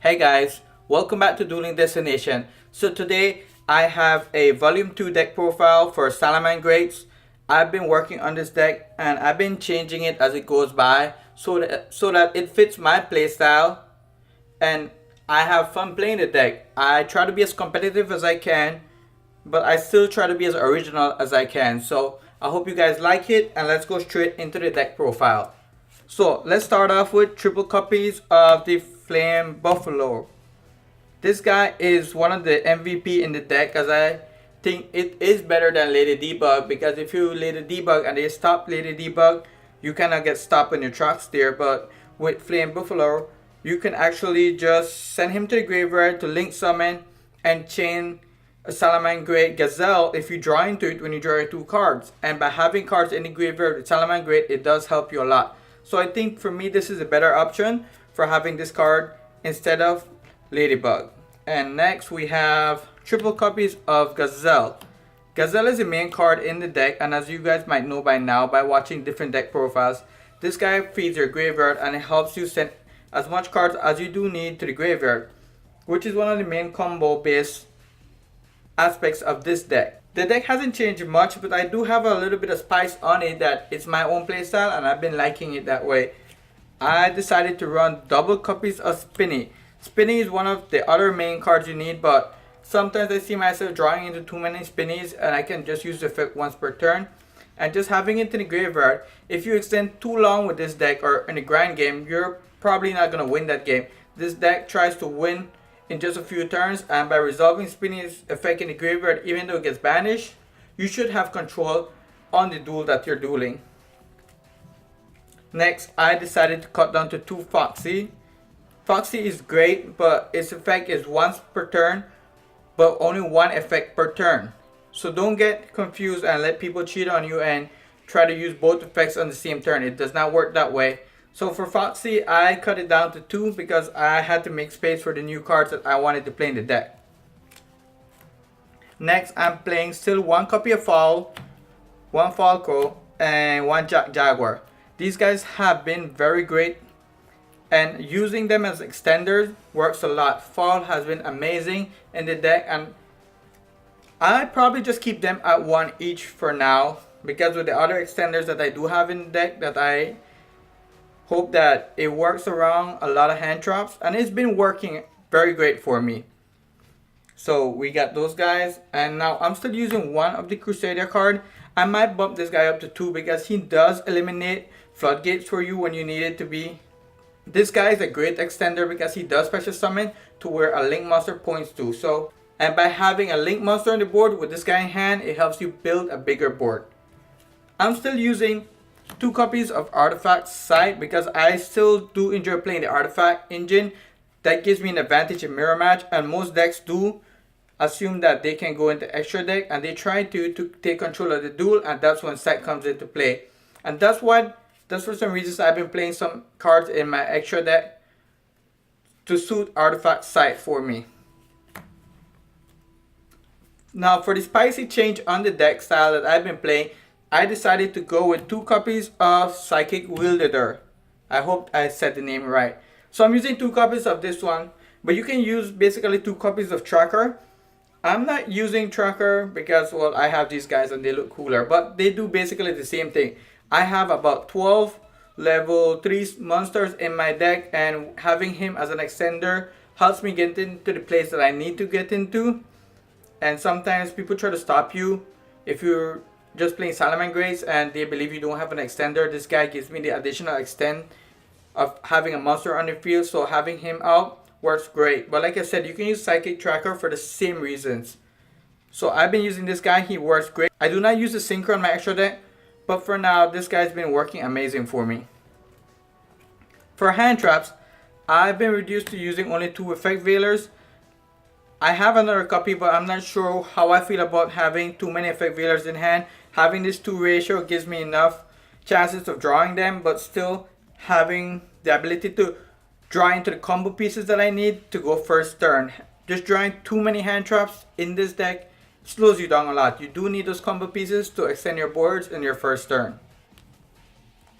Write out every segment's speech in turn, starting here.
Hey guys, welcome back to Dueling Destination. So today I have a Volume 2 deck profile for Salamangreat. I've been working on this deck and I've been changing it as it goes by so that it fits my playstyle and I have fun playing the deck. I try to be as competitive as I can, but I still try to be as original as I can. So I hope you guys like it, and let's go straight into the deck profile. So let's start off with triple copies of the Flame Buffalo. This guy is one of the MVP in the deck, as I think it is better than Lady Debug, because if you Lady Debug and they stop Lady Debug, you cannot get stopped in your tracks there. But with Flame Buffalo, you can actually just send him to the graveyard to link summon and chain a Salamangreat Gazelle if you draw into it when you draw your 2 cards. And by having cards in the graveyard with Salamangreat, it does help you a lot. So I think for me this is a better option for having this card instead of Ladybug. And next we have triple copies of Gazelle. Gazelle is the main card in the deck, and as you guys might know by now by watching different deck profiles, this guy feeds your graveyard and it helps you send as much cards as you do need to the graveyard, which is one of the main combo based aspects of this deck. The deck hasn't changed much, but I do have a little bit of spice on it that it's my own playstyle and I've been liking it that way. I decided to run double copies of Spinny. Spinny is one of the other main cards you need, but sometimes I see myself drawing into too many Spinnies and I can just use the effect once per turn. And just having it in the graveyard, if you extend too long with this deck or in a grind game, you're probably not going to win that game. This deck tries to win in just a few turns, and by resolving Spinny's effect in the graveyard, even though it gets banished, you should have control on the duel that you're dueling. Next, I decided to cut down to 2 Foxy. Foxy is great, but its effect is once per turn, but only 1 effect per turn. So don't get confused and let people cheat on you and try to use both effects on the same turn. It does not work that way. So for Foxy, I cut it down to 2 because I had to make space for the new cards that I wanted to play in the deck. Next, I'm playing still 1 copy of Fowl, 1 Falco, and 1 Jaguar. These guys have been very great, and using them as extenders works a lot. Fowl has been amazing in the deck, and I probably just keep them at 1 each for now, because with the other extenders that I do have in the deck, that I hope that it works around a lot of hand traps, and it's been working very great for me. So we got those guys, and now I'm still using 1 of the Crusader card. I might bump this guy up to 2 because he does eliminate floodgates for you when you need it to be. This guy is a great extender because he does special summon to where a link monster points to. So, and by having a link monster on the board with this guy in hand, it helps you build a bigger board. I'm still using 2 copies of Artifact Sight because I still do enjoy playing the Artifact engine. That gives me an advantage in mirror match, and most decks do assume that they can go into extra deck and they try to take control of the duel, and that's when Sight comes into play. And that's for some reasons I've been playing some cards in my extra deck to suit Artifact Sight for me. Now for the spicy change on the deck style that I've been playing, I decided to go with 2 copies of Psychic Wielder. I hope I said the name right. So I'm using 2 copies of this one, but you can use basically 2 copies of Tracker. I'm not using Tracker because, well, I have these guys and they look cooler, but they do basically the same thing. I have about 12 level 3 monsters in my deck, and having him as an extender helps me get into the place that I need to get into. And sometimes people try to stop you if you're just playing Salamangreat and they believe you don't have an extender. This guy gives me the additional extend of having a monster on the field, so having him out works great. But like I said, you can use Psychic Tracker for the same reasons. So I've been using this guy, he works great. I do not use the Synchro on my extra deck, but for now this guy's been working amazing for me. For hand traps, I've been reduced to using only 2 effect veilers. I have another copy, but I'm not sure how I feel about having too many effect veilers in hand. Having this 2 ratio gives me enough chances of drawing them, but still having the ability to draw into the combo pieces that I need to go first turn. Just drawing too many hand traps in this deck slows you down a lot. You do need those combo pieces to extend your boards in your first turn.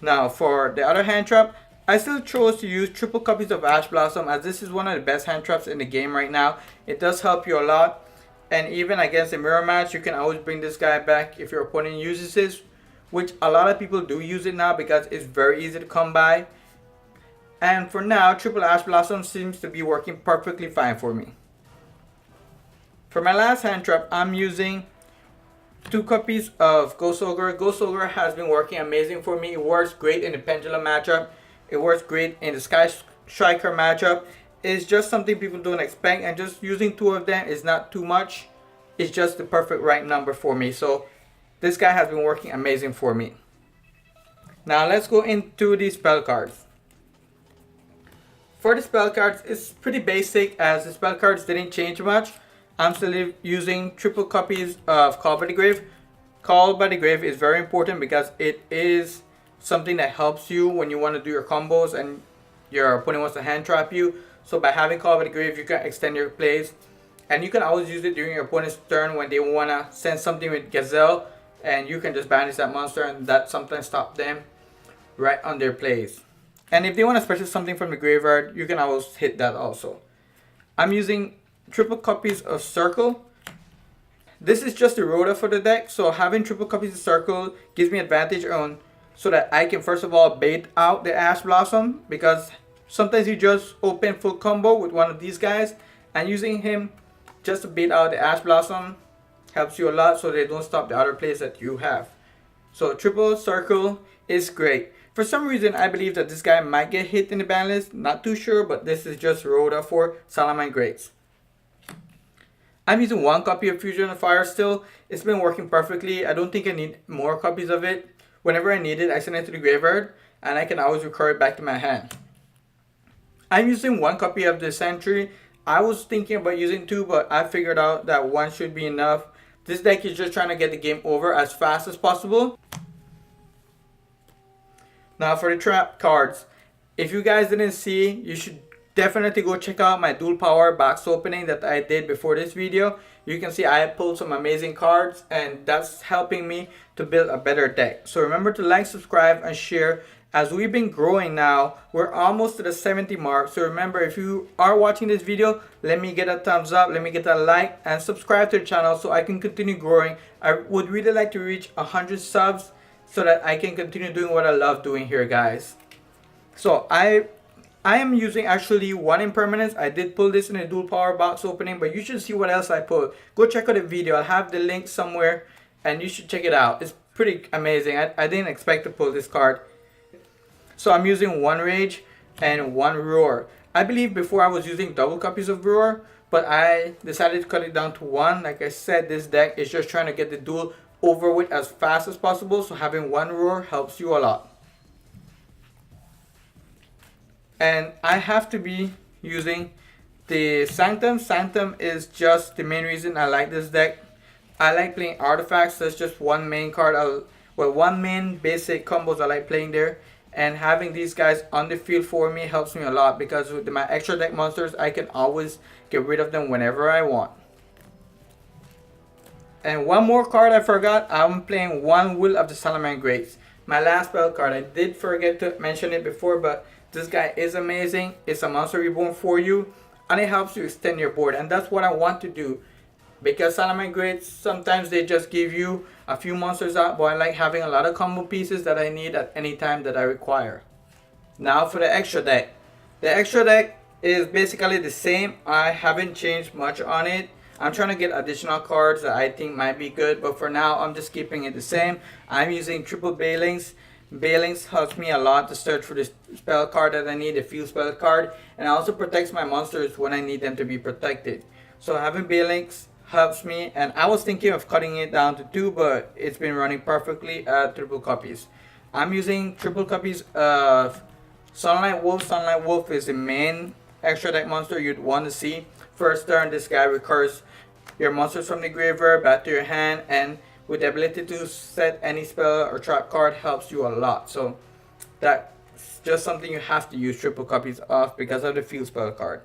Now for the other hand trap, I still chose to use triple copies of Ash Blossom as this is one of the best hand traps in the game right now. It does help you a lot. And even against a mirror match, you can always bring this guy back if your opponent uses this. Which a lot of people do use it now because it's very easy to come by. And for now, triple Ash Blossom seems to be working perfectly fine for me. For my last hand trap, I'm using 2 copies of Ghost Ogre. Ghost Ogre has been working amazing for me. It works great in the Pendulum matchup. It works great in the Sky Striker matchup. It's just something people don't expect, and just using 2 of them is not too much. It's just the perfect right number for me. So this guy has been working amazing for me. Now let's go into the spell cards. For the spell cards, it's pretty basic as the spell cards didn't change much. I'm still using triple copies of Call by the Grave. Call by the Grave is very important because it is something that helps you when you want to do your combos and your opponent wants to hand trap you. So by having Call by the Grave, you can extend your plays. And you can always use it during your opponent's turn when they want to send something with Gazelle. And you can just banish that monster and that sometimes stop them right on their plays. And if they want to special something from the graveyard, you can always hit that also. I'm using triple copies of Circle. This is just the Rhoda for the deck, so having triple copies of Circle gives me advantage on so that I can first of all bait out the Ash Blossom, because sometimes you just open full combo with one of these guys, and using him just to bait out the Ash Blossom helps you a lot so they don't stop the other plays that you have. So triple Circle is great. For some reason I believe that this guy might get hit in the ban list, not too sure, but this is just Rhoda for Salamangreat. I'm using 1 copy of Fusion of Fire still. It's been working perfectly. I don't think I need more copies of it. Whenever I need it, I send it to the graveyard and I can always recur it back to my hand. I'm using 1 copy of the Sentry. I was thinking about using 2, but I figured out that 1 should be enough. This deck is just trying to get the game over as fast as possible. Now for the trap cards. If you guys didn't see, you should definitely go check out my dual power box opening that I did before this video. You can see I pulled some amazing cards and that's helping me to build a better deck. So remember to like, subscribe, and share. As we've been growing now, we're almost to the 70 mark. So remember, if you are watching this video, let me get a thumbs up, let me get a like, and subscribe to the channel so I can continue growing. I would really like to reach 100 subs so that I can continue doing what I love doing here, guys. So I am using actually 1 impermanence. I did pull this in a dual power box opening, but you should see what else I pulled. Go check out the video. I'll have the link somewhere and you should check it out. It's pretty amazing. I didn't expect to pull this card. So I'm using 1 Rage and 1 Roar. I believe before I was using double copies of Roar, but I decided to cut it down to 1. Like I said, this deck is just trying to get the duel over with as fast as possible. So having 1 Roar helps you a lot. And I have to be using the Sanctum. Sanctum is just the main reason I like this deck. I like playing artifacts. That's just 1 main card. Well, 1 main basic combos I like playing there. And having these guys on the field for me helps me a lot, because with my extra deck monsters, I can always get rid of them whenever I want. And 1 more card I forgot. I'm playing 1 Will of the Salamangreat. My last spell card. I did forget to mention it before, but this guy is amazing. It's a monster reborn for you, and it helps you extend your board, and that's what I want to do. Because Salamangreat, sometimes they just give you a few monsters out, but I like having a lot of combo pieces that I need at any time that I require. Now for the extra deck. The extra deck is basically the same. I haven't changed much on it. I'm trying to get additional cards that I think might be good, but for now I'm just keeping it the same. I'm using triple Bailings. Bailings helps me a lot to search for the spell card that I need, the field spell card, and it also protects my monsters when I need them to be protected. So having Bailings helps me, and I was thinking of cutting it down to 2, but it's been running perfectly at triple copies. I'm using triple copies of Sunlight Wolf. Sunlight Wolf is the main extra deck monster you'd want to see. First turn, this guy recurs your monsters from the graveyard back to your hand, and with the ability to set any spell or trap card helps you a lot. So that's just something you have to use triple copies of because of the field spell card.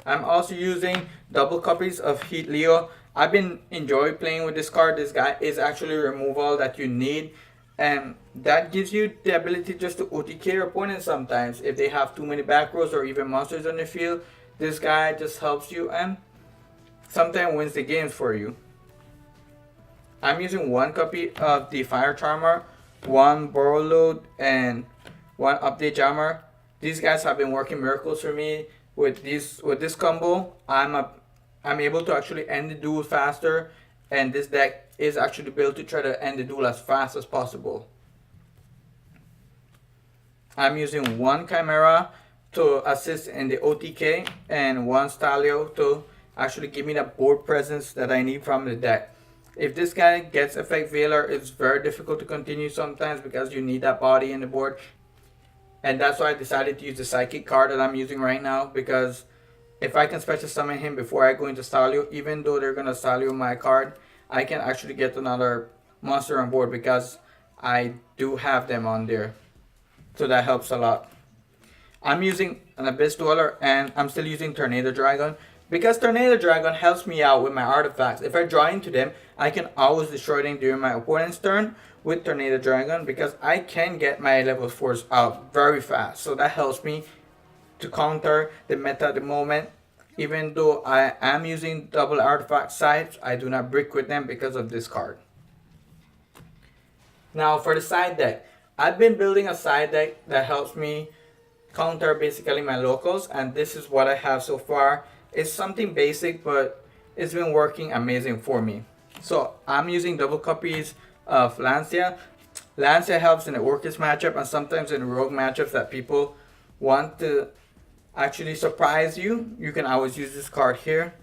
I'm also using double copies of Heat Leo. I've been enjoying playing with this card. This guy is actually removal that you need. and that gives you the ability just to OTK your opponent sometimes if they have too many back rows or even monsters on the field. This guy just helps you and sometimes wins the games for you. I'm using one copy of the Fire Charmer, one Burrow Load, and one Update Jammer. These guys have been working miracles for me with this combo. I'm able to actually end the duel faster, and this deck is actually built to try to end the duel as fast as possible. I'm using one Chimera to assist in the OTK and one Stalio to actually give me the board presence that I need from the deck. If this guy gets Effect Veiler, it's very difficult to continue sometimes because you need that body in the board. And that's why I decided to use the Psychic card that I'm using right now, because if I can special summon him before I go into Stalio, even though they're going to Stalio my card, I can actually get another monster on board because I do have them on there. So that helps a lot. I'm using an Abyss Dweller and I'm still using Tornado Dragon because Tornado Dragon helps me out with my artifacts. If I draw into them, I can always destroy them during my opponent's turn with Tornado Dragon because I can get my level 4s out very fast. So that helps me to counter the meta at the moment. Even though I am using double artifact sides, I do not brick with them because of this card. Now for the side deck, I've been building a side deck that helps me counter basically my locals, and this is what I have so far. It's something basic, but it's been working amazing for me. So I'm using double copies of Lancia. Lancia helps in the Orcus matchup and sometimes in the Rogue matchups that people want to actually surprise you. You can always use this card here.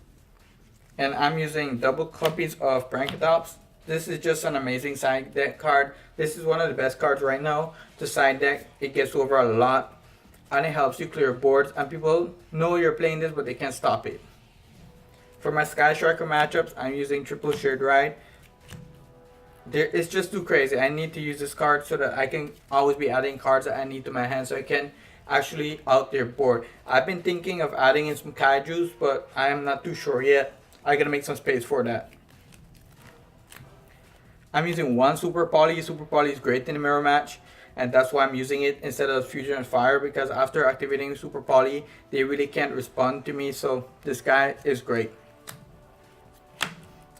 And I'm using double copies of Brachiotops. This is just an amazing side deck card. This is one of the best cards right now to side deck. It gets over a lot and it helps you clear boards, and people know you're playing this but they can't stop it. For my Sky Striker matchups, I'm using triple Shared Ride. It's just too crazy. I need to use this card so that I can always be adding cards that I need to my hand so I can actually out their board. I've been thinking of adding in some Kaijus, but I am not too sure yet. I gotta make some space for that. I'm using one Super Poly. Super Poly is great in the mirror match, and that's why I'm using it instead of Fusion and Fire, because after activating Super Poly, they really can't respond to me, so this guy is great.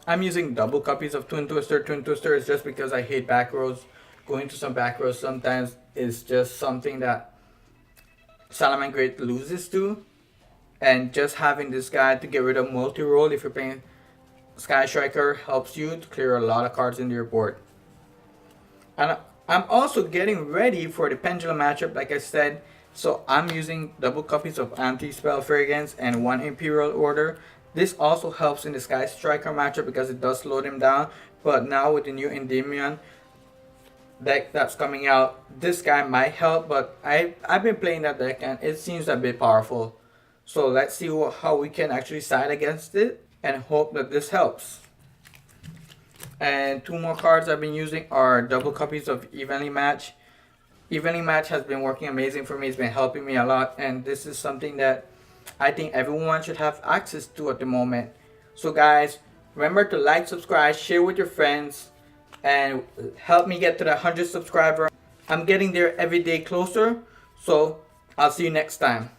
I'm using double copies of Twin Twister. Twin Twister is just because I hate back rows. Going to some back rows sometimes is just something that Salamangreat loses to, and just having this guy to get rid of multi-roll if you're playing Sky Striker helps you to clear a lot of cards into your board. And I'm also getting ready for the Pendulum matchup, like I said. So I'm using double copies of Anti-Spell Fragrance and one Imperial Order. This also helps in the Sky Striker matchup because it does slow them down. But now with the new Endymion deck that's coming out, this guy might help. But I've been playing that deck and it seems a bit powerful. So let's see how we can actually side against it and hope that this helps. And two more cards I've been using are double copies of Evenly Match. Evenly Match has been working amazing for me. It's been helping me a lot, and this is something that I think everyone should have access to at the moment. So guys, remember to like, subscribe, share with your friends, and help me get to the 100 subscribers. I'm getting there every day closer, so I'll see you next time.